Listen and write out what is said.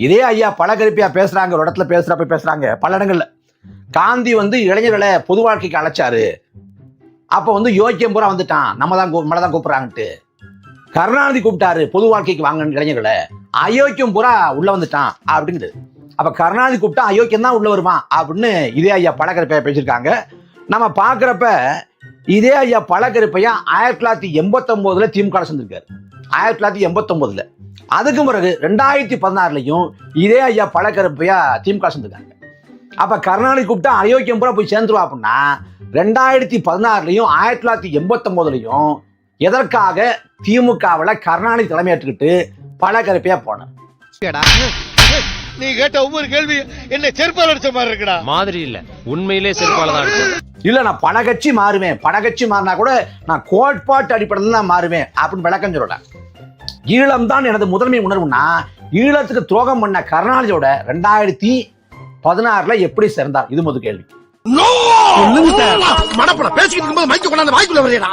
இதே ஐயா பழகரிப்பியா பேசுறாங்க, ஒரு இடத்துல பேசுறாங்க பல இடங்கள்ல. காந்தி இளைஞர்களை பொது வாழ்க்கைக்கு அழைச்சாரு. அப்ப யோக்கியம் பூரா வந்துட்டான், நம்மளை தான் கூப்பிடுறாங்கட்டு. கருணாநிதி கூப்பிட்டாரு பொது வாழ்க்கைக்கு வாங்க இளைஞர்களை, அயோக்கியம் பூரா உள்ள வந்துட்டான் அப்படிங்குது. அப்ப கருணாநிதி கூப்பிட்டா அயோக்கியம் தான் உள்ள வருவான் அப்படின்னு இதே ஐயா பழகரிப்பையா பேசியிருக்காங்க. நம்ம பாக்குறப்ப இதே ஐயா பழகரிப்பையா 1989 திமுக சேர்ந்திருக்காரு. 1989 அதுக்கு பிறகு 2016 இதே ஐயா பழகரிப்பையா திமுக சேர்ந்திருக்காங்க. அப்ப கருணாநிதி கூப்பிட்டா அயோக்கியம் பூரா போய் சேர்ந்துருவா அப்படின்னா 2016 1989 எதற்காக திமுகவில் கருணாநிதி தலைமையேற்றுக்கிட்டு பழகரிப்பையா போனார்? நீ கேட்ட ஒவ்வொரு கேள்வி என்ன செருப்பால் அடிச்ச மாதிரி இருக்குடா. மாதிரி இல்ல, உண்மையிலே செருப்பால தான் அடிச்சது. இல்ல நான் பணக்கட்சி மாறுவேன், பணக்கட்சி மாறினா கூட நான் கோட்பாட்டு அடிப்படையில் தான் மாறுவேன் அப்படின்னு விளக்கம் சொல்றேன். ஈழம் தான் எனது முதன்மை உணர்வுனா ஈழத்துக்கு துரோகம் பண்ண கருணாநிதியோட 2016 எப்படி சேர்ந்தார்? இது முதல் கேள்வி. மடப்பட பேசிக்கிட்டு இருக்கும்போது மைக்கு கொண்டாந்து வாய்க்குள்ள வரையடா.